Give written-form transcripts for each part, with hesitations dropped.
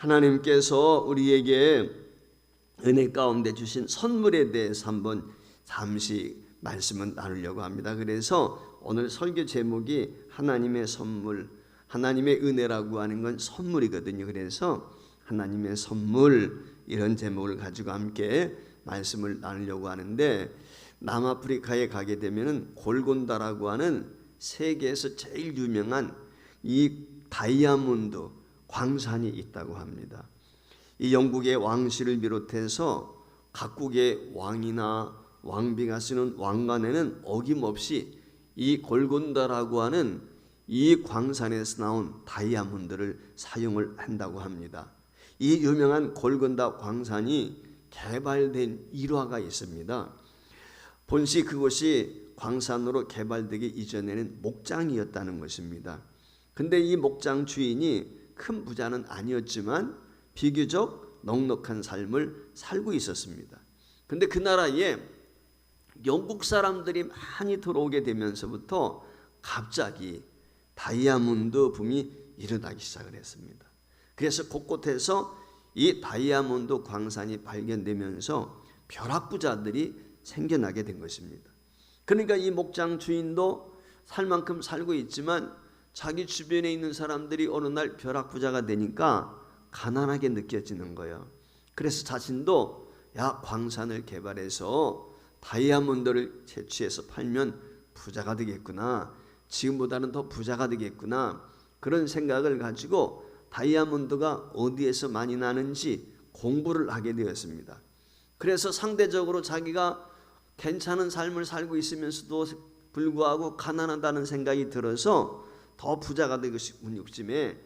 하나님께서 우리에게 은혜 가운데 주신 선물에 대해서 한번 잠시 말씀을 나누려고 합니다. 그래서 오늘 설교 제목이 하나님의 선물, 하나님의 은혜라고 하는 건 선물이거든요. 그래서 하나님의 선물, 이런 제목을 가지고 함께 말씀을 나누려고 하는데, 남아프리카에 가게 되면은 골곤다라고 하는 세계에서 제일 유명한 이 다이아몬드 광산이 있다고 합니다. 이 영국의 왕실을 비롯해서 각국의 왕이나 왕비가 쓰는 왕관에는 어김없이 이 골곤다라고 하는 이 광산에서 나온 다이아몬드를 사용을 한다고 합니다. 이 유명한 골곤다 광산이 개발된 일화가 있습니다. 본시 그곳이 광산으로 개발되기 이전에는 목장이었다는 것입니다. 근데 이 목장 주인이 큰 부자는 아니었지만 비교적 넉넉한 삶을 살고 있었습니다. 근데 그 나라에 영국 사람들이 많이 들어오게 되면서부터 갑자기 다이아몬드 붐이 일어나기 시작을 했습니다. 그래서 곳곳에서 이 다이아몬드 광산이 발견되면서 벼락부자들이 생겨나게 된 것입니다. 그러니까 이 목장 주인도 살 만큼 살고 있지만 자기 주변에 있는 사람들이 어느 날 벼락부자가 되니까 가난하게 느껴지는 거예요. 그래서 자신도 광산을 개발해서 다이아몬드를 채취해서 팔면 부자가 되겠구나, 지금보다는 더 부자가 되겠구나, 그런 생각을 가지고 다이아몬드가 어디에서 많이 나는지 공부를 하게 되었습니다. 그래서 상대적으로 자기가 괜찮은 삶을 살고 있으면서도 불구하고 가난하다는 생각이 들어서 더 부자가 되고 싶은 욕심에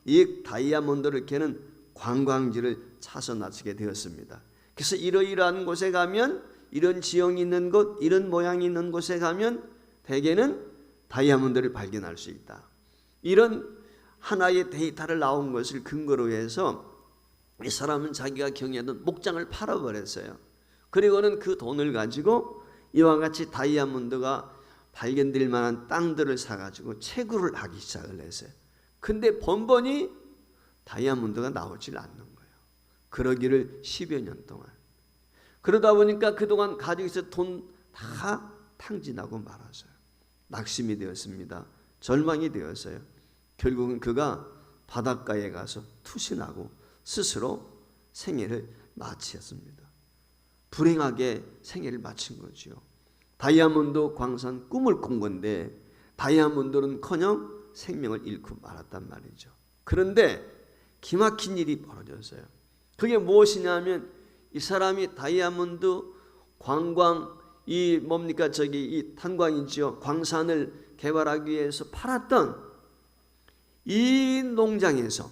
이 다이아몬드를 캐는 관광지를 찾아 나서게 되었습니다. 그래서 이러이러한 곳에 가면, 이런 지형이 있는 곳, 이런 모양이 있는 곳에 가면 대개는 다이아몬드를 발견할 수 있다. 이런 하나의 데이터를 나온 것을 근거로 해서 이 사람은 자기가 경영하던 목장을 팔아버렸어요. 그리고는 그 돈을 가지고 이와 같이 다이아몬드가 발견될 만한 땅들을 사가지고 채굴을 하기 시작을 했어요. 근데 번번이 다이아몬드가 나오질 않는 거예요. 그러기를 10여 년 동안. 그러다 보니까 그동안 가지고 있었던 돈 다 탕진하고 말았어요. 낙심이 되었습니다. 절망이 되었어요. 결국은 그가 바닷가에 가서 투신하고 스스로 생애를 마쳤습니다. 불행하게 생애를 마친 거죠. 다이아몬드 광산 꿈을 꾼 건데 다이아몬드는커녕 생명을 잃고 말았단 말이죠. 그런데 기막힌 일이 벌어졌어요. 그게 무엇이냐면 이 사람이 다이아몬드 이 탄광이죠. 광산을 개발하기 위해서 팔았던 이 농장에서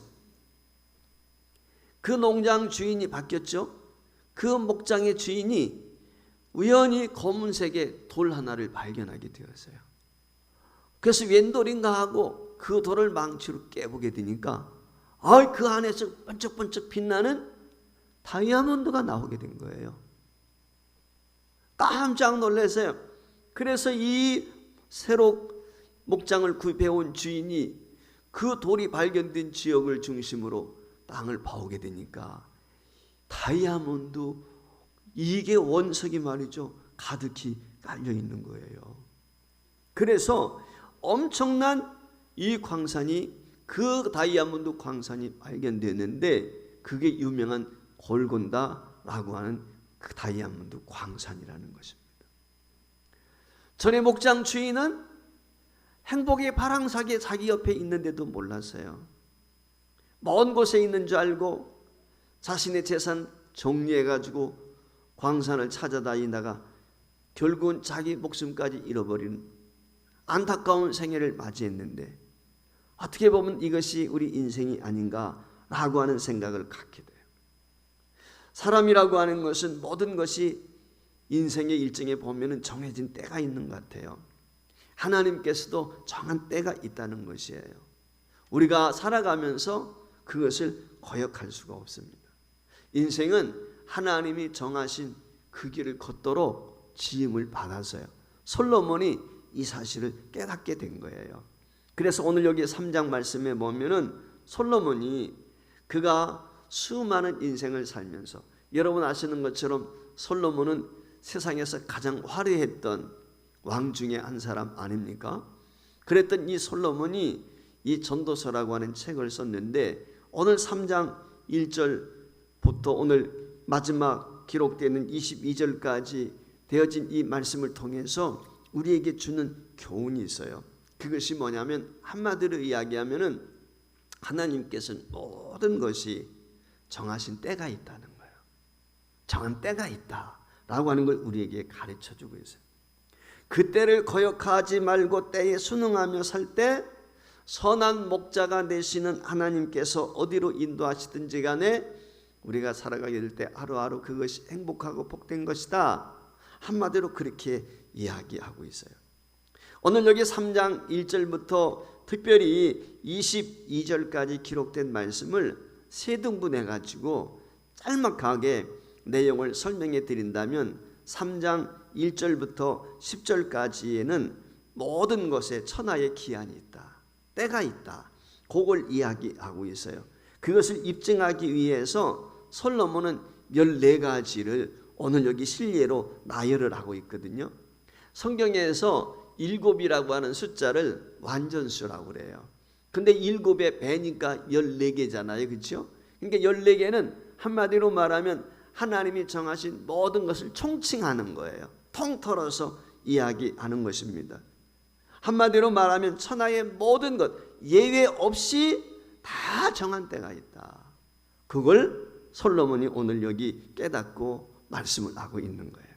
그 농장 주인이 바뀌었죠. 그 목장의 주인이 우연히 검은색의 돌 하나를 발견하게 되었어요. 그래서 웬 돌인가 하고 그 돌을 망치로 깨보게 되니까 그 안에서 번쩍번쩍 빛나는 다이아몬드가 나오게 된 거예요. 깜짝 놀랐어요. 그래서 이 새로 목장을 구입해온 주인이 그 돌이 발견된 지역을 중심으로 땅을 파오게 되니까 다이아몬드, 이게 원석이 말이죠, 가득히 깔려 있는 거예요. 그래서 엄청난 이 광산이, 그 다이아몬드 광산이 발견되는데 그게 유명한 골곤다라고 하는 그 다이아몬드 광산이라는 것입니다. 전에 목장 주인은 행복의 바람삭이 자기 옆에 있는데도 몰랐어요. 먼 곳에 있는 줄 알고 자신의 재산 정리해가지고 광산을 찾아다니다가 결국은 자기 목숨까지 잃어버린 안타까운 생애를 맞이했는데, 어떻게 보면 이것이 우리 인생이 아닌가라고 하는 생각을 갖게 돼요. 사람이라고 하는 것은 모든 것이 인생의 일정에 보면 정해진 때가 있는 것 같아요. 하나님께서도 정한 때가 있다는 것이에요. 우리가 살아가면서 그것을 거역할 수가 없습니다. 인생은 하나님이 정하신 그 길을 걷도록 지음을 받아서요. 솔로몬이 이 사실을 깨닫게 된 거예요. 그래서 오늘 여기 3장 말씀에 보면은 솔로몬이 그가 수많은 인생을 살면서 여러분 아시는 것처럼 솔로몬은 세상에서 가장 화려했던 왕 중에 한 사람 아닙니까? 그랬던 이 솔로몬이 이 전도서라고 하는 책을 썼는데 오늘 3장 1절부터 오늘 마지막 기록되는 22절까지 되어진 이 말씀을 통해서 우리에게 주는 교훈이 있어요. 그것이 뭐냐면 한마디로 이야기하면은 하나님께서는 모든 것이 정하신 때가 있다는 거예요. 정한 때가 있다라고 하는 걸 우리에게 가르쳐주고 있어요. 그 때를 거역하지 말고 때에 순응하며 살 때 선한 목자가 되시는 하나님께서 어디로 인도하시든지 간에 우리가 살아가게 될 때 하루하루 그것이 행복하고 복된 것이다. 한마디로 그렇게 이야기하고 있어요. 오늘 여기 3장 1절부터 특별히 22절까지 기록된 말씀을 세 등분해 가지고 짤막하게 내용을 설명해 드린다면 3장 1절부터 10절까지에는 모든 것에 천하의 기한이 있다. 때가 있다. 그걸 이야기하고 있어요. 그것을 입증하기 위해서 솔로몬은 14가지를 오늘 여기 실례로 나열을 하고 있거든요. 성경에서 7이라고 하는 숫자를 완전수라고 그래요. 근데 7의 배니까 14개잖아요. 그렇죠? 그러니까 14개는 한마디로 말하면 하나님이 정하신 모든 것을 총칭하는 거예요. 통틀어서 이야기하는 것입니다. 한마디로 말하면 천하의 모든 것 예외 없이 다 정한 때가 있다. 그걸 솔로몬이 오늘 여기 깨닫고 말씀을 하고 있는 거예요.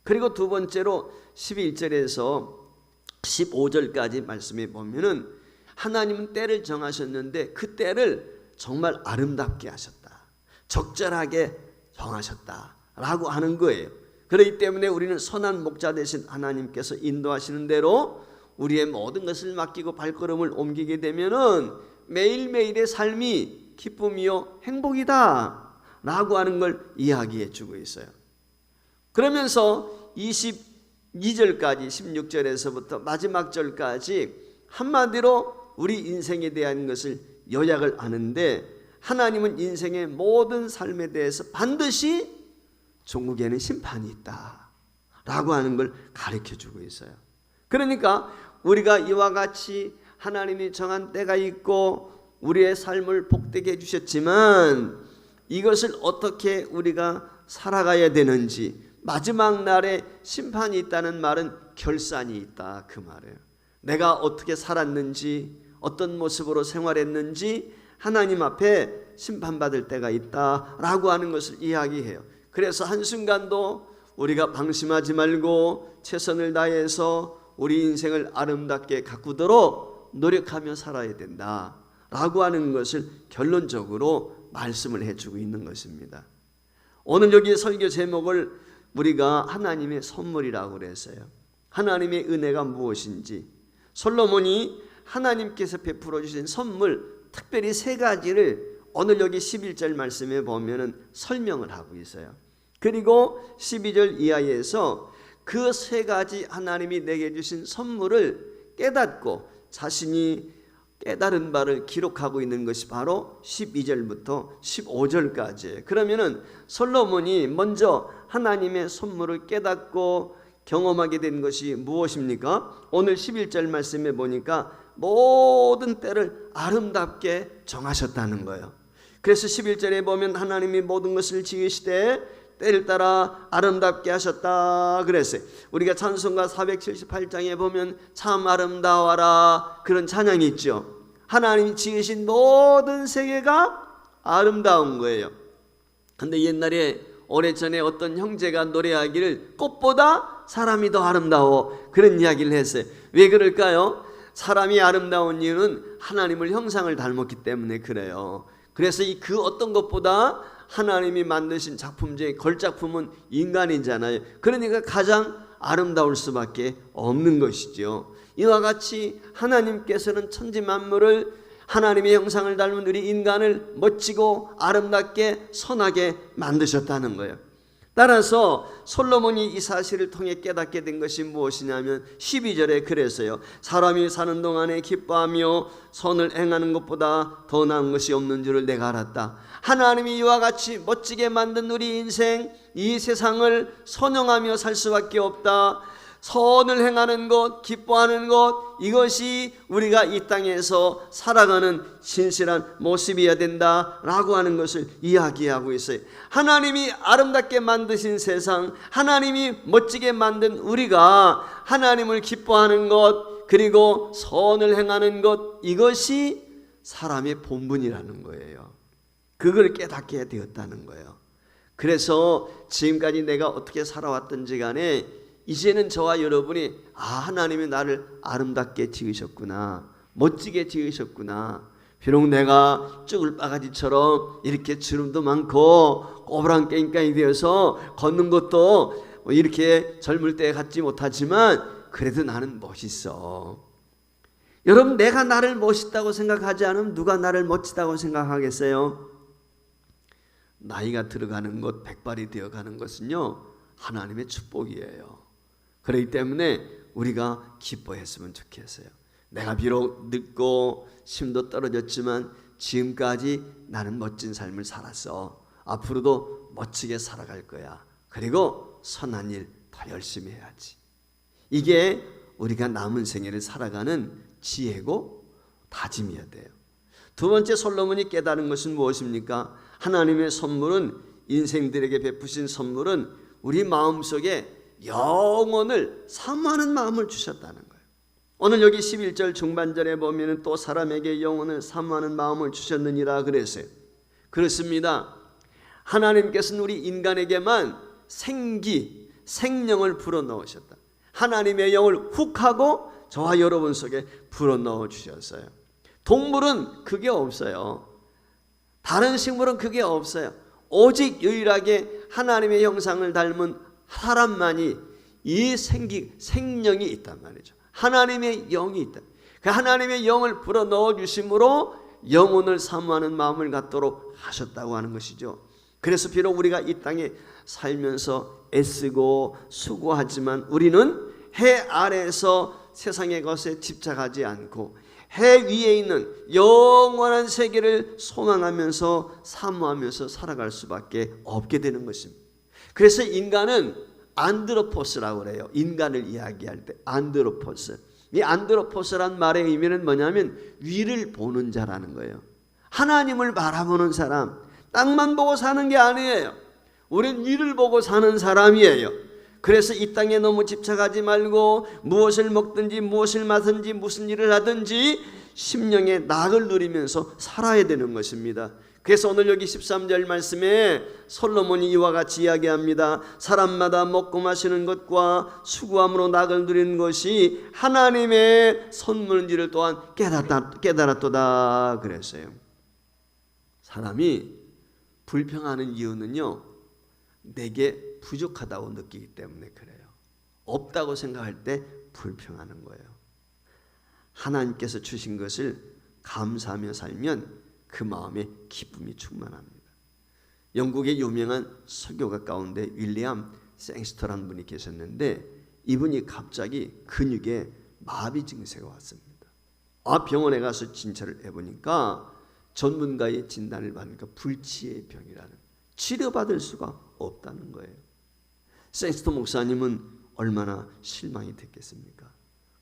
그리고 두 번째로 11절에서 15절까지 말씀해 보면은 하나님은 때를 정하셨는데 그 때를 정말 아름답게 하셨다. 적절하게 정하셨다라고 하는 거예요. 그렇기 때문에 우리는 선한 목자 되신 하나님께서 인도하시는 대로 우리의 모든 것을 맡기고 발걸음을 옮기게 되면은 매일매일의 삶이 기쁨이요 행복이다 라고 하는 걸 이야기해 주고 있어요. 그러면서 22절까지 16절에서부터 마지막 절까지 한마디로 우리 인생에 대한 것을 요약을 하는데 하나님은 인생의 모든 삶에 대해서 반드시 종국에는 심판이 있다 라고 하는 걸 가르쳐 주고 있어요. 그러니까 우리가 이와 같이 하나님이 정한 때가 있고 우리의 삶을 복되게 해주셨지만 이것을 어떻게 우리가 살아가야 되는지 마지막 날에 심판이 있다는 말은 결산이 있다 그 말이에요. 내가 어떻게 살았는지 어떤 모습으로 생활했는지 하나님 앞에 심판받을 때가 있다라고 하는 것을 이야기해요. 그래서 한순간도 우리가 방심하지 말고 최선을 다해서 우리 인생을 아름답게 가꾸도록 노력하며 살아야 된다라고 하는 것을 결론적으로 말씀을 해주고 있는 것입니다. 오늘 여기 설교 제목을 우리가 하나님의 선물이라고 그랬어요. 하나님의 은혜가 무엇인지 솔로몬이 하나님께서 베풀어 주신 선물 특별히 세 가지를 오늘 여기 11절 말씀에 보면은 설명을 하고 있어요. 그리고 12절 이하에서 그 세 가지 하나님이 내게 주신 선물을 깨닫고 자신이 깨달은 바를 기록하고 있는 것이 바로 12절부터 15절까지예요. 그러면은 솔로몬이 먼저 하나님의 선물을 깨닫고 경험하게 된 것이 무엇입니까? 오늘 11절 말씀에 보니까 모든 때를 아름답게 정하셨다는 거예요. 그래서 11절에 보면 하나님이 모든 것을 지으시되 때를 따라 아름답게 하셨다 그랬어요. 우리가 찬송가 478장에 보면 참 아름다워라 그런 찬양이 있죠. 하나님이 지으신 모든 세계가 아름다운 거예요. 근데 옛날에 오래전에 어떤 형제가 노래하기를 꽃보다 사람이 더 아름다워 그런 이야기를 했어요. 왜 그럴까요? 사람이 아름다운 이유는 하나님을 형상을 닮았기 때문에 그래요. 그래서 그 어떤 것보다 하나님이 만드신 작품 중에 걸작품은 인간이잖아요. 그러니까 가장 아름다울 수밖에 없는 것이죠. 이와 같이 하나님께서는 천지 만물을 하나님의 형상을 닮은 우리 인간을 멋지고 아름답게 선하게 만드셨다는 거예요. 따라서 솔로몬이 이 사실을 통해 깨닫게 된 것이 무엇이냐면 12절에 그랬어요. 사람이 사는 동안에 기뻐하며 선을 행하는 것보다 더 나은 것이 없는 줄을 내가 알았다. 하나님이 이와 같이 멋지게 만든 우리 인생, 이 세상을 선용하며 살 수밖에 없다. 선을 행하는 것, 기뻐하는 것, 이것이 우리가 이 땅에서 살아가는 진실한 모습이어야 된다라고 하는 것을 이야기하고 있어요. 하나님이 아름답게 만드신 세상, 하나님이 멋지게 만든 우리가 하나님을 기뻐하는 것, 그리고 선을 행하는 것, 이것이 사람의 본분이라는 거예요. 그걸 깨닫게 되었다는 거예요. 그래서 지금까지 내가 어떻게 살아왔든지 간에 이제는 저와 여러분이 하나님이 나를 아름답게 지으셨구나, 멋지게 지으셨구나. 비록 내가 쭈글 바가지처럼 이렇게 주름도 많고 꼬부랑깽깽이 되어서 걷는 것도 이렇게 젊을 때 같지 못하지만 그래도 나는 멋있어. 여러분, 내가 나를 멋있다고 생각하지 않으면 누가 나를 멋지다고 생각하겠어요? 나이가 들어가는 것, 백발이 되어가는 것은요, 하나님의 축복이에요. 그렇기 때문에 우리가 기뻐했으면 좋겠어요. 내가 비록 늙고 힘도 떨어졌지만 지금까지 나는 멋진 삶을 살았어. 앞으로도 멋지게 살아갈 거야. 그리고 선한 일 더 열심히 해야지. 이게 우리가 남은 생애를 살아가는 지혜고 다짐이어야 돼요. 두 번째, 솔로몬이 깨달은 것은 무엇입니까? 하나님의 선물은, 인생들에게 베푸신 선물은 우리 마음속에 영혼을 사모하는 마음을 주셨다는 거예요. 오늘 여기 11절 중반절에 보면 또 사람에게 영혼을 사모하는 마음을 주셨느니라 그랬어요. 그렇습니다. 하나님께서는 우리 인간에게만 생명을 불어넣으셨다. 하나님의 영을 훅 하고 저와 여러분 속에 불어넣어 주셨어요. 동물은 그게 없어요. 다른 식물은 그게 없어요. 오직 유일하게 하나님의 형상을 닮은 사람만이 이 생명이 있단 말이죠. 하나님의 영이 있다. 그 하나님의 영을 불어넣어 주심으로 영혼을 사모하는 마음을 갖도록 하셨다고 하는 것이죠. 그래서 비록 우리가 이 땅에 살면서 애쓰고 수고하지만 우리는 해 아래에서 세상의 것에 집착하지 않고 해 위에 있는 영원한 세계를 소망하면서 사모하면서 살아갈 수밖에 없게 되는 것입니다. 그래서 인간은 안드로포스라고 그래요. 인간을 이야기할 때 안드로포스. 이 안드로포스란 말의 의미는 뭐냐면 위를 보는 자라는 거예요. 하나님을 바라보는 사람, 땅만 보고 사는 게 아니에요. 우린 위를 보고 사는 사람이에요. 그래서 이 땅에 너무 집착하지 말고 무엇을 먹든지 무엇을 마든지 무슨 일을 하든지 심령의 낙을 누리면서 살아야 되는 것입니다. 그래서 오늘 여기 13절 말씀에 솔로몬이 이와 같이 이야기합니다. 사람마다 먹고 마시는 것과 수고함으로 낙을 누리는 것이 하나님의 선물인지를 또한 깨달았도다 그랬어요. 사람이 불평하는 이유는요, 내게 부족하다고 느끼기 때문에 그래요. 없다고 생각할 때 불평하는 거예요. 하나님께서 주신 것을 감사하며 살면 그 마음에 기쁨이 충만합니다. 영국의 유명한 설교가 가운데 윌리엄 생스터라는 분이 계셨는데 이분이 갑자기 근육에 마비 증세가 왔습니다. 병원에 가서 진찰을 해보니까 전문가의 진단을 받으니까 불치의 병이라는, 치료받을 수가 없다는 거예요. 생스터 목사님은 얼마나 실망이 됐겠습니까?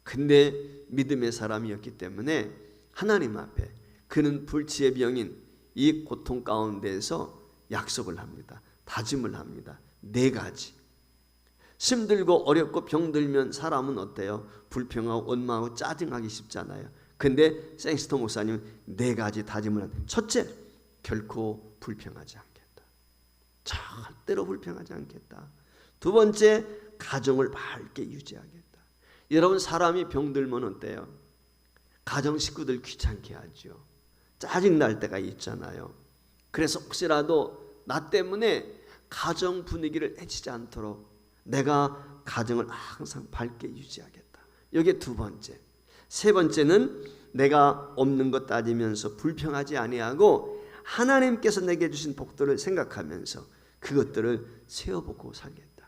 근데 믿음의 사람이었기 때문에 하나님 앞에 그는 불치의 병인 이 고통 가운데에서 약속을 합니다. 다짐을 합니다. 4가지. 힘들고 어렵고 병들면 사람은 어때요? 불평하고 원망하고 짜증하기 쉽잖아요. 근데 생스터 목사님은 4가지 다짐을 합니다. 첫째, 결코 불평하지 않겠다. 절대로 불평하지 않겠다. 두 번째, 가정을 밝게 유지하겠다. 여러분, 사람이 병들면 어때요? 가정 식구들 귀찮게 하죠. 짜증날 때가 있잖아요. 그래서 혹시라도 나 때문에 가정 분위기를 해치지 않도록 내가 가정을 항상 밝게 유지하겠다. 이게 두 번째. 세 번째는 내가 없는 것 따지면서 불평하지 아니하고 하나님께서 내게 주신 복들을 생각하면서 그것들을 세어보고 살겠다.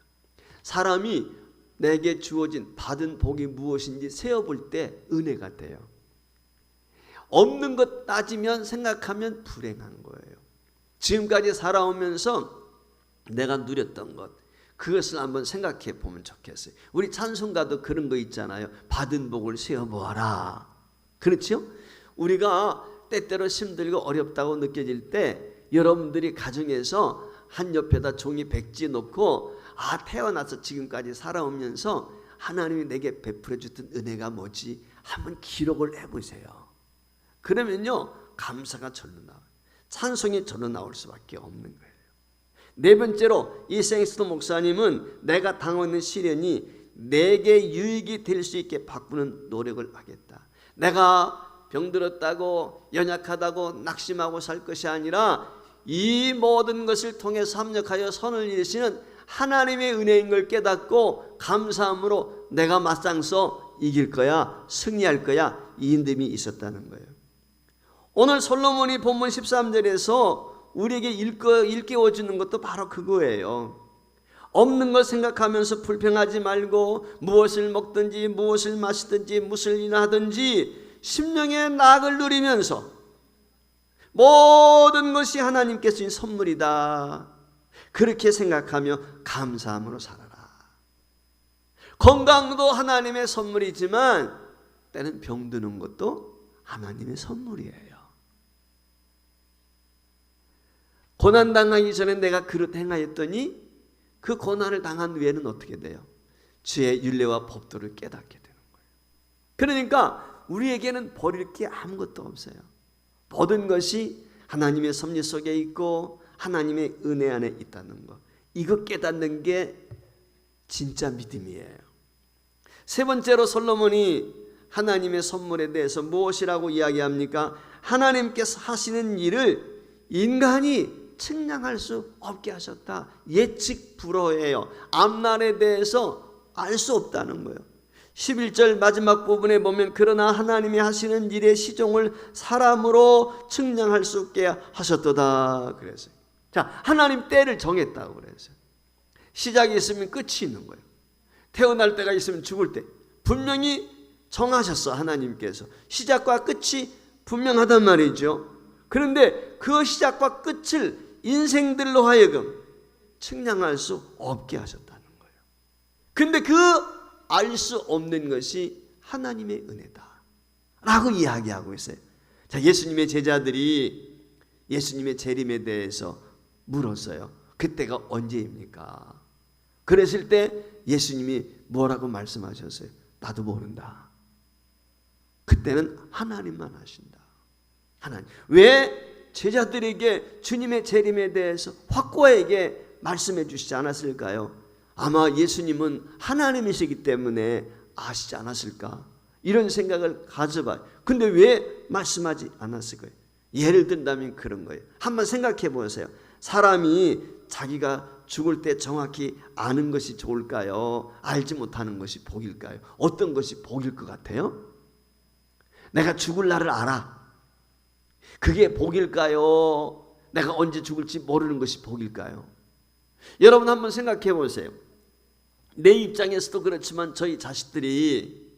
사람이 내게 주어진 받은 복이 무엇인지 세어볼 때 은혜가 돼요. 없는 것 따지면 생각하면 불행한 거예요. 지금까지 살아오면서 내가 누렸던 것, 그것을 한번 생각해 보면 좋겠어요. 우리 찬송가도 그런 거 있잖아요. 받은 복을 세어보아라. 그렇죠? 우리가 때때로 힘들고 어렵다고 느껴질 때 여러분들이 가정에서 한 옆에다 종이 백지 놓고 태어나서 지금까지 살아오면서 하나님이 내게 베풀어 주던 은혜가 뭐지? 한번 기록을 해보세요. 그러면요 감사가 절로 나와요. 찬송이 절로 나올 수밖에 없는 거예요. 네 번째로 이 생스터 목사님은 내가 당하는 시련이 내게 유익이 될 수 있게 바꾸는 노력을 하겠다. 내가 병들었다고 연약하다고 낙심하고 살 것이 아니라 이 모든 것을 통해서 합력하여 선을 이루시는 하나님의 은혜인 걸 깨닫고 감사함으로 내가 맞상서 이길 거야, 승리할 거야, 이 믿음이 있었다는 거예요. 오늘 솔로몬이 본문 13절에서 우리에게 일깨워주는 것도 바로 그거예요. 없는 걸 생각하면서 불평하지 말고 무엇을 먹든지 무엇을 마시든지 무엇을 일을 하든지 심령의 낙을 누리면서 모든 것이 하나님께 주신 선물이다. 그렇게 생각하며 감사함으로 살아라. 건강도 하나님의 선물이지만 때는 병드는 것도 하나님의 선물이에요. 고난 당하기 전에 내가 그렇게 행하였더니 그 고난을 당한 후에는 어떻게 돼요? 주의 율례와 법도를 깨닫게 되는 거예요. 그러니까 우리에게는 버릴 게 아무것도 없어요. 모든 것이 하나님의 섭리 속에 있고 하나님의 은혜 안에 있다는 것, 이거 깨닫는 게 진짜 믿음이에요. 세 번째로 솔로몬이 하나님의 선물에 대해서 무엇이라고 이야기합니까? 하나님께서 하시는 일을 인간이 측량할 수 없게 하셨다. 예측 불허예요. 앞날에 대해서 알 수 없다는 거예요. 11절 마지막 부분에 보면 그러나 하나님이 하시는 일의 시종을 사람으로 측량할 수 없게 하셨도다 그랬어요. 자, 하나님 때를 정했다고 그랬어요. 시작이 있으면 끝이 있는 거예요. 태어날 때가 있으면 죽을 때 분명히 정하셨어. 하나님께서 시작과 끝이 분명하단 말이죠. 그런데 그 시작과 끝을 인생들로 하여금 측량할 수 없게 하셨다는 거예요. 근데 그 알 수 없는 것이 하나님의 은혜다 라고 이야기하고 있어요. 자, 예수님의 제자들이 예수님의 재림에 대해서 물었어요. 그때가 언제입니까? 그랬을 때 예수님이 뭐라고 말씀하셨어요? 나도 모른다. 그때는 하나님만 하신다. 하나님. 왜 제자들에게 주님의 재림에 대해서 확고하게 말씀해 주시지 않았을까요? 아마 예수님은 하나님이시기 때문에 아시지 않았을까? 이런 생각을 가져봐요. 근데 왜 말씀하지 않았을까요? 예를 든다면 그런 거예요. 한번 생각해 보세요. 사람이 자기가 죽을 때 정확히 아는 것이 좋을까요? 알지 못하는 것이 복일까요? 어떤 것이 복일 것 같아요? 내가 죽을 날을 알아. 그게 복일까요? 내가 언제 죽을지 모르는 것이 복일까요? 여러분 한번 생각해 보세요. 내 입장에서도 그렇지만 저희 자식들이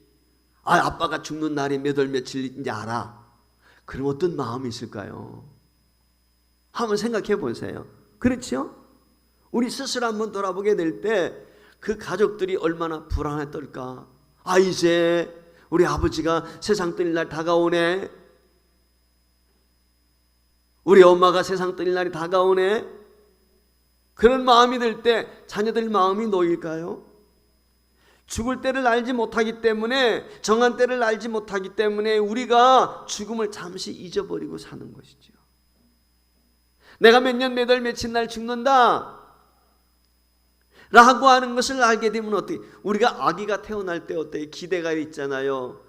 아빠가 죽는 날이 몇 월 며칠인지 알아. 그럼 어떤 마음이 있을까요? 한번 생각해 보세요. 그렇죠? 우리 스스로 한번 돌아보게 될 때 그 가족들이 얼마나 불안해 떨까? 이제 우리 아버지가 세상 떠날 날 다가오네. 우리 엄마가 세상 떠날 날이 다가오네. 그런 마음이 들 때 자녀들 마음이 놓일까요? 죽을 때를 알지 못하기 때문에, 정한 때를 알지 못하기 때문에 우리가 죽음을 잠시 잊어버리고 사는 것이죠. 내가 몇 년 몇 월 며칠 날 죽는다 라고 하는 것을 알게 되면 어떻게, 우리가 아기가 태어날 때 어때요? 기대가 있잖아요.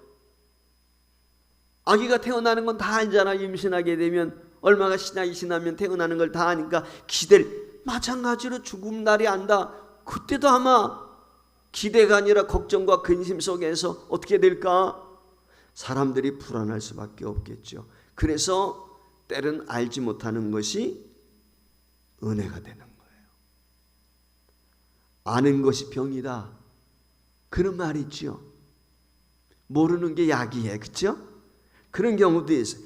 아기가 태어나는 건 다 알잖아. 임신하게 되면 얼마가 지나면 태어나는 걸 다 아니까 기대를, 마찬가지로 죽음 날이 안다. 그때도 아마 기대가 아니라 걱정과 근심 속에서 어떻게 될까? 사람들이 불안할 수밖에 없겠죠. 그래서 때는 알지 못하는 것이 은혜가 되는 거예요. 아는 것이 병이다. 그런 말이 있죠. 모르는 게 약이에요. 그렇죠? 그런 경우도 있어요.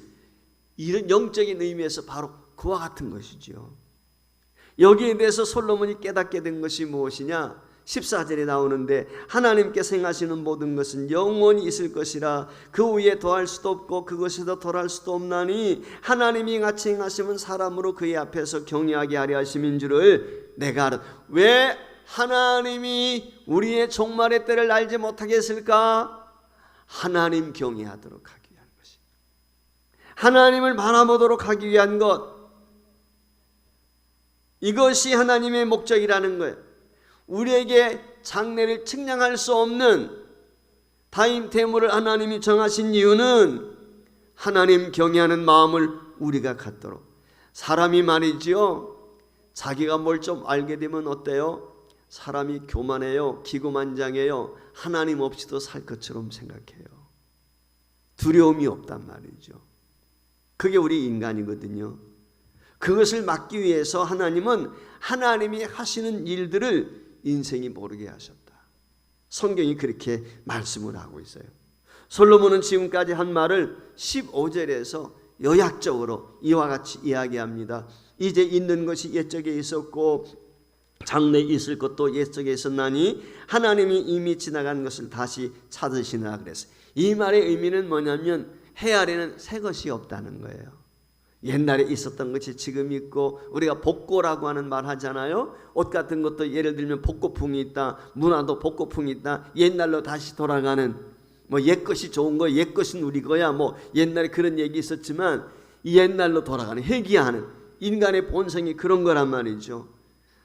이런 영적인 의미에서 바로 그와 같은 것이죠. 여기에 대해서 솔로몬이 깨닫게 된 것이 무엇이냐? 14절에 나오는데 하나님께서 행하시는 모든 것은 영원히 있을 것이라 그 위에 더할 수도 없고 그것에도 덜할 수도 없나니 하나님이 같이 행하시면 사람으로 그의 앞에서 경외하게 하려 하심인 줄을 내가 알아. 왜 하나님이 우리의 종말의 때를 알지 못하게 했을까? 하나님 경외하도록 하기 위한 것이, 하나님을 바라보도록 하기 위한 것, 이것이 하나님의 목적이라는 거예요. 우리에게 장래를 측량할 수 없는 타임 테이블을 하나님이 정하신 이유는 하나님 경외하는 마음을 우리가 갖도록. 사람이 말이지요, 자기가 뭘 좀 알게 되면 어때요? 사람이 교만해요, 기고만장해요. 하나님 없이도 살 것처럼 생각해요. 두려움이 없단 말이죠. 그게 우리 인간이거든요. 그것을 막기 위해서 하나님은 하나님이 하시는 일들을 인생이 모르게 하셨다. 성경이 그렇게 말씀을 하고 있어요. 솔로몬은 지금까지 한 말을 15절에서 요약적으로 이와 같이 이야기합니다. 이제 있는 것이 옛적에 있었고 장래에 있을 것도 옛적에 있었나니 하나님이 이미 지나간 것을 다시 찾으시나 그랬어요. 이 말의 의미는 뭐냐면 해아래는 새 것이 없다는 거예요. 옛날에 있었던 것이 지금 있고, 우리가 복고라고 하는 말 하잖아요. 옷 같은 것도 예를 들면 복고풍이 있다, 문화도 복고풍이 있다. 옛날로 다시 돌아가는, 뭐 옛것이 좋은 거, 옛것은 우리 거야, 뭐 옛날에 그런 얘기 있었지만 옛날로 돌아가는, 회귀하는 인간의 본성이 그런 거란 말이죠.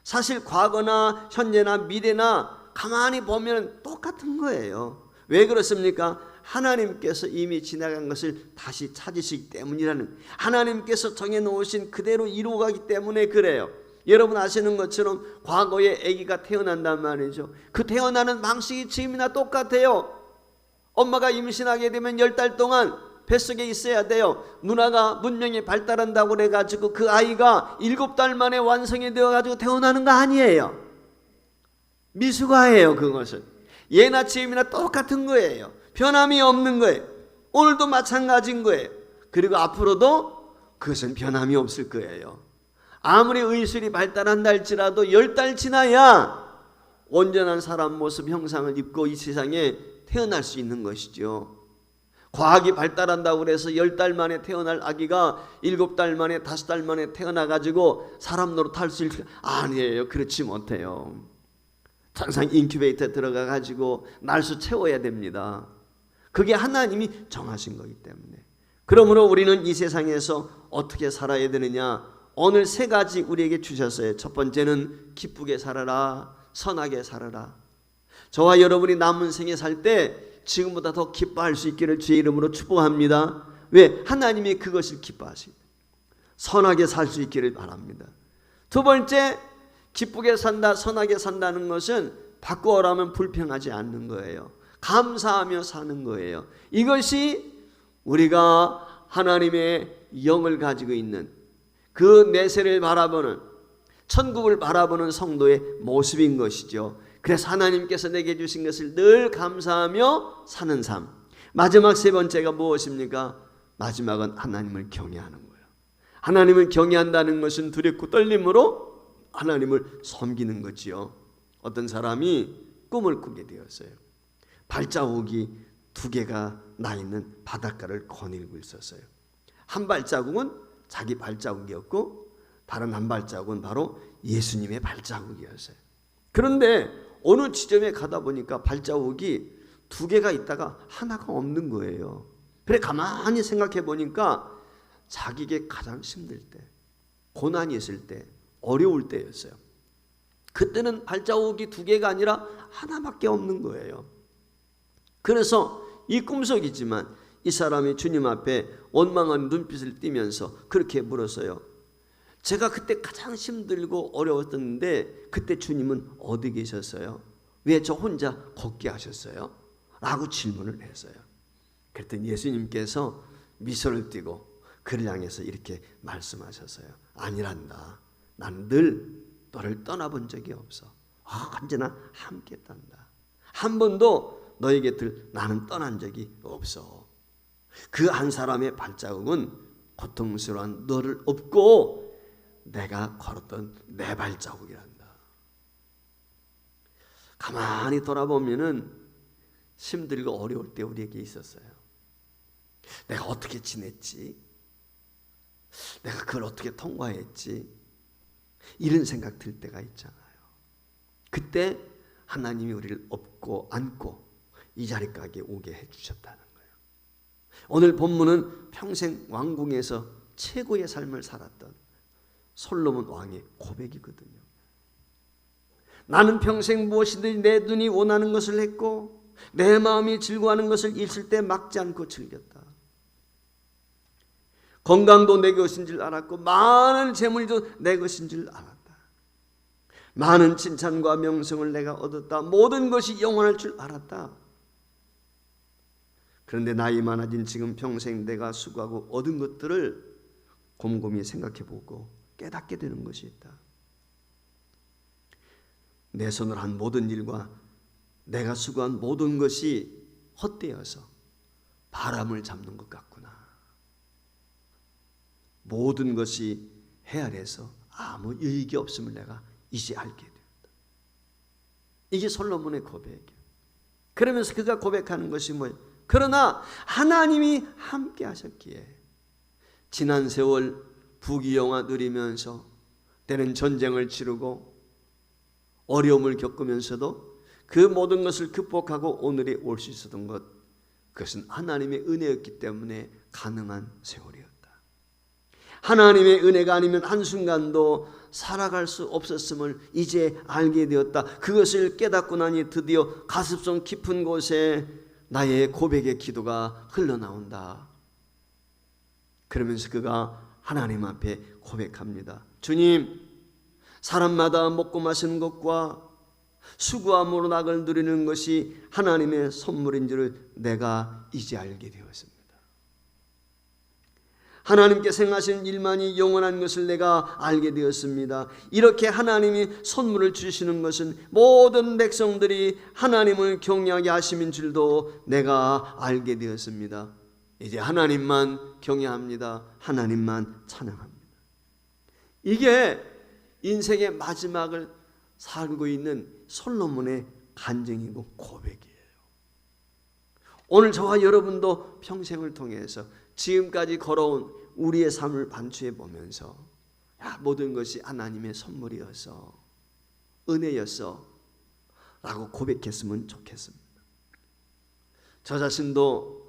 사실 과거나 현재나 미래나 가만히 보면 똑같은 거예요. 왜 그렇습니까? 하나님께서 이미 지나간 것을 다시 찾으시기 때문이라는, 하나님께서 정해놓으신 그대로 이루어가기 때문에 그래요. 여러분 아시는 것처럼 과거에 아기가 태어난단 말이죠. 그 태어나는 방식이 지금이나 똑같아요. 엄마가 임신하게 되면 10달 동안 뱃속에 있어야 돼요. 누나가 문명이 발달한다고 그래가지고 그 아이가 7달 만에 완성이 되어가지고 태어나는 거 아니에요. 미숙아예요. 그것은 예나 지금이나 똑같은 거예요. 변함이 없는 거예요. 오늘도 마찬가지인 거예요. 그리고 앞으로도 그것은 변함이 없을 거예요. 아무리 의술이 발달한다 할지라도 10달 지나야 온전한 사람 모습 형상을 입고 이 세상에 태어날 수 있는 것이죠. 과학이 발달한다고 해서 10달 만에 태어날 아기가 7달 만에 5달 만에 태어나가지고 사람 노릇할 수 있을까? 아니에요. 그렇지 못해요. 항상 인큐베이터에 들어가가지고 날수 채워야 됩니다. 그게 하나님이 정하신 거기 때문에. 그러므로 우리는 이 세상에서 어떻게 살아야 되느냐? 오늘 3가지 우리에게 주셨어요. 첫 번째는 기쁘게 살아라, 선하게 살아라. 저와 여러분이 남은 생에 살 때 지금보다 더 기뻐할 수 있기를 주의 이름으로 축복합니다. 왜? 하나님이 그것을 기뻐하십니다. 선하게 살 수 있기를 바랍니다. 두 번째, 기쁘게 산다, 선하게 산다는 것은 바꾸어라면 불평하지 않는 거예요. 감사하며 사는 거예요. 이것이 우리가 하나님의 영을 가지고 있는 그 내세를 바라보는, 천국을 바라보는 성도의 모습인 것이죠. 그래서 하나님께서 내게 주신 것을 늘 감사하며 사는 삶. 마지막 3번째가 무엇입니까? 마지막은 하나님을 경외하는 거예요. 하나님을 경외한다는 것은 두렵고 떨림으로 하나님을 섬기는 거지요. 어떤 사람이 꿈을 꾸게 되었어요. 발자국이 2개가 나 있는 바닷가를 거닐고 있었어요. 한 발자국은 자기 발자국이었고 다른 한 발자국은 바로 예수님의 발자국이었어요. 그런데 어느 지점에 가다 보니까 발자국이 2개가 있다가 하나가 없는 거예요. 그래 가만히 생각해 보니까 자기에게 가장 힘들 때, 고난이 있을 때, 어려울 때였어요. 그때는 발자국이 2개가 아니라 하나밖에 없는 거예요. 그래서 이 꿈속이지만 이 사람이 주님 앞에 원망한 눈빛을 띠면서 그렇게 물었어요. 제가 그때 가장 힘들고 어려웠었는데 그때 주님은 어디 계셨어요? 왜 저 혼자 걷게 하셨어요? 라고 질문을 했어요. 그랬더니 예수님께서 미소를 띠고 그를 향해서 이렇게 말씀하셨어요. 아니란다. 난 늘 너를 떠나본 적이 없어. 언제나 함께 있단다. 한 번도 너희 곁을 나는 떠난 적이 없어. 그 한 사람의 발자국은 고통스러운 너를 업고 내가 걸었던 내 발자국이란다. 가만히 돌아보면은 힘들고 어려울 때 우리에게 있었어요. 내가 어떻게 지냈지? 내가 그걸 어떻게 통과했지? 이런 생각 들 때가 있잖아요. 그때 하나님이 우리를 업고 안고 이 자리까지 오게 해주셨다는 거예요. 오늘 본문은 평생 왕궁에서 최고의 삶을 살았던 솔로몬 왕의 고백이거든요. 나는 평생 무엇이든지 내 눈이 원하는 것을 했고 내 마음이 즐거워하는 것을 있을 때 막지 않고 즐겼다. 건강도 내 것인 줄 알았고 많은 재물도 내 것인 줄 알았다. 많은 칭찬과 명성을 내가 얻었다. 모든 것이 영원할 줄 알았다. 그런데 나이 많아진 지금 평생 내가 수고하고 얻은 것들을 곰곰이 생각해보고 깨닫게 되는 것이 있다. 내 손으로 한 모든 일과 내가 수고한 모든 것이 헛되어서 바람을 잡는 것 같구나. 모든 것이 헤아려서 아무 유익이 없음을 내가 이제 알게 되었다. 이게 솔로몬의 고백이에요. 그러면서 그가 고백하는 것이 뭐예요? 그러나 하나님이 함께 하셨기에 지난 세월 부귀영화 누리면서 때는 전쟁을 치르고 어려움을 겪으면서도 그 모든 것을 극복하고 오늘에 올 수 있었던 것, 그것은 하나님의 은혜였기 때문에 가능한 세월이었다. 하나님의 은혜가 아니면 한순간도 살아갈 수 없었음을 이제 알게 되었다. 그것을 깨닫고 나니 드디어 가슴속 깊은 곳에 나의 고백의 기도가 흘러나온다. 그러면서 그가 하나님 앞에 고백합니다. 주님, 사람마다 먹고 마시는 것과 수고함으로 낙을 누리는 것이 하나님의 선물인 줄을 내가 이제 알게 되었습니다. 하나님께서 행하신 일만이 영원한 것을 내가 알게 되었습니다. 이렇게 하나님이 선물을 주시는 것은 모든 백성들이 하나님을 경외하게 하심인 줄도 내가 알게 되었습니다. 이제 하나님만 경외합니다. 하나님만 찬양합니다. 이게 인생의 마지막을 살고 있는 솔로몬의 간증이고 고백이에요. 오늘 저와 여러분도 평생을 통해서 지금까지 걸어온 우리의 삶을 반추해 보면서 모든 것이 하나님의 선물이어서 은혜였어 라고 고백했으면 좋겠습니다. 저 자신도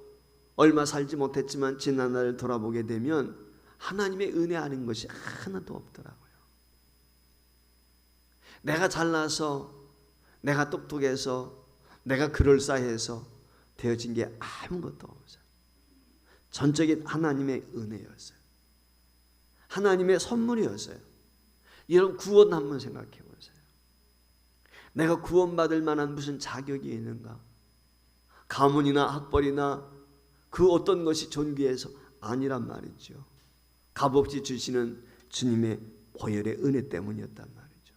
얼마 살지 못했지만 지난 날을 돌아보게 되면 하나님의 은혜 아닌 것이 하나도 없더라고요. 내가 잘나서, 내가 똑똑해서, 내가 그럴싸해서 되어진 게 아무것도 없어요. 전적인 하나님의 은혜였어요. 하나님의 선물이었어요. 여러분 구원 한번 생각해 보세요. 내가 구원받을 만한 무슨 자격이 있는가? 가문이나 학벌이나 그 어떤 것이 존귀해서 아니란 말이죠. 값없이 주시는 주님의 보혈의 은혜 때문이었단 말이죠.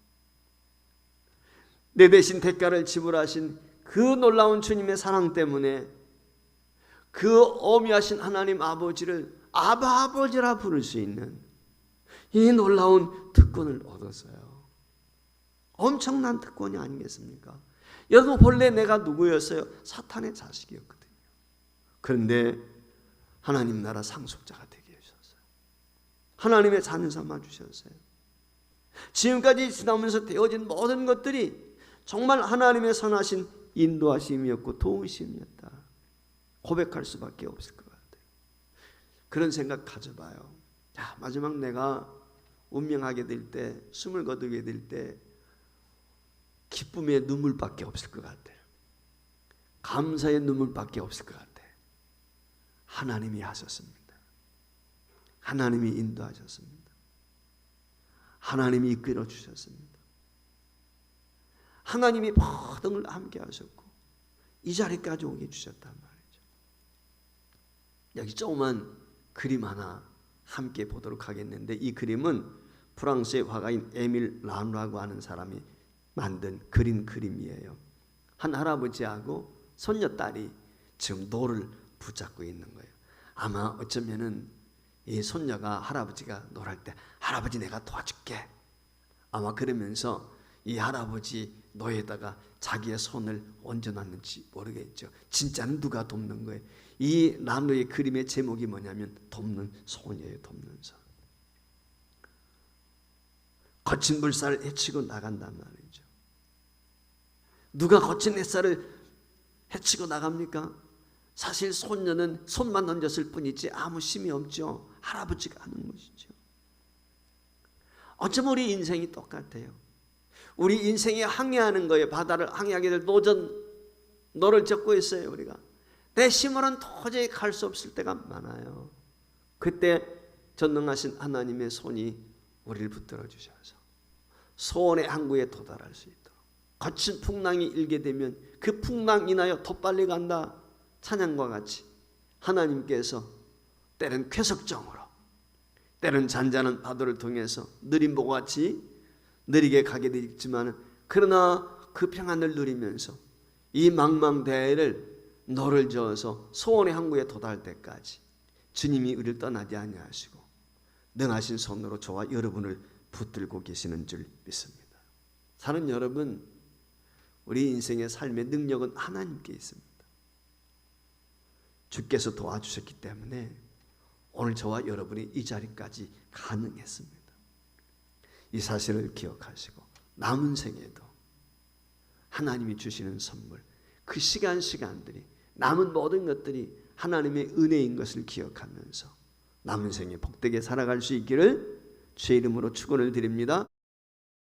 내 대신 대가를 지불하신 그 놀라운 주님의 사랑 때문에 그 어미하신 하나님 아버지를 아버지라 부를 수 있는 이 놀라운 특권을 얻었어요. 엄청난 특권이 아니겠습니까? 여러분 본래 내가 누구였어요? 사탄의 자식이었거든요. 그런데 하나님 나라 상속자가 되게 해주셨어요. 하나님의 자녀 삼아 주셨어요. 지금까지 지나면서 되어진 모든 것들이 정말 하나님의 선하신 인도하심이었고 도우심이었다. 고백할 수밖에 없을 것 같아요. 그런 생각 가져봐요. 마지막 내가 운명하게 될 때, 숨을 거두게 될 때 기쁨의 눈물밖에 없을 것 같아요. 감사의 눈물밖에 없을 것 같아요. 하나님이 하셨습니다. 하나님이 인도하셨습니다. 하나님이 이끌어 주셨습니다. 하나님이 모든 걸 함께 하셨고 이 자리까지 오게 주셨단 말이에요. 여기 조그만 그림 하나 함께 보도록 하겠는데, 이 그림은 프랑스의 화가인 에밀 라누라고 하는 사람이 만든 그린 그림이에요. 한 할아버지하고 손녀딸이 지금 노를 붙잡고 있는 거예요. 아마 어쩌면은 이 손녀가 할아버지가 놀할 때 할아버지 내가 도와줄게 아마 그러면서 이 할아버지 노에다가 자기의 손을 얹어놨는지 모르겠죠. 진짜는 누가 돕는 거예요? 이 나무의 그림의 제목이 뭐냐면 돕는 손이에요. 돕는 손. 거친 물살을 헤치고 나간단 말이죠. 누가 거친 햇살을 헤치고 나갑니까? 사실 손녀는 손만 얹었을 뿐이지 아무 힘이 없죠. 할아버지가 하는 것이죠. 어쩌면 우리 인생이 똑같아요. 우리 인생이 항해하는 거예요. 바다를 항해하게 될 노를 젓고 있어요. 우리가 내 힘으로는 도저히 갈 수 없을 때가 많아요. 그때 전능하신 하나님의 손이 우리를 붙들어 주셔서 소원의 항구에 도달할 수 있도록, 거친 풍랑이 일게 되면 그 풍랑 인하여 더 빨리 간다 찬양과 같이 하나님께서 때는 쾌속정으로, 때는 잔잔한 파도를 통해서 느린 보고 같이 느리게 가게 되지만, 그러나 그 평안을 누리면서 이 망망대해를 너를 저어서 소원의 항구에 도달할 때까지 주님이 우리를 떠나지 아니하시고 능하신 손으로 저와 여러분을 붙들고 계시는 줄 믿습니다. 사는 여러분, 우리 인생의 삶의 능력은 하나님께 있습니다. 주께서 도와주셨기 때문에 오늘 저와 여러분이 이 자리까지 가능했습니다. 이 사실을 기억하시고 남은 생에도 하나님이 주시는 선물, 그 시간들이, 남은 모든 것들이 하나님의 은혜인 것을 기억하면서 남은 생에 복되게 살아갈 수 있기를 주의 이름으로 축원을 드립니다.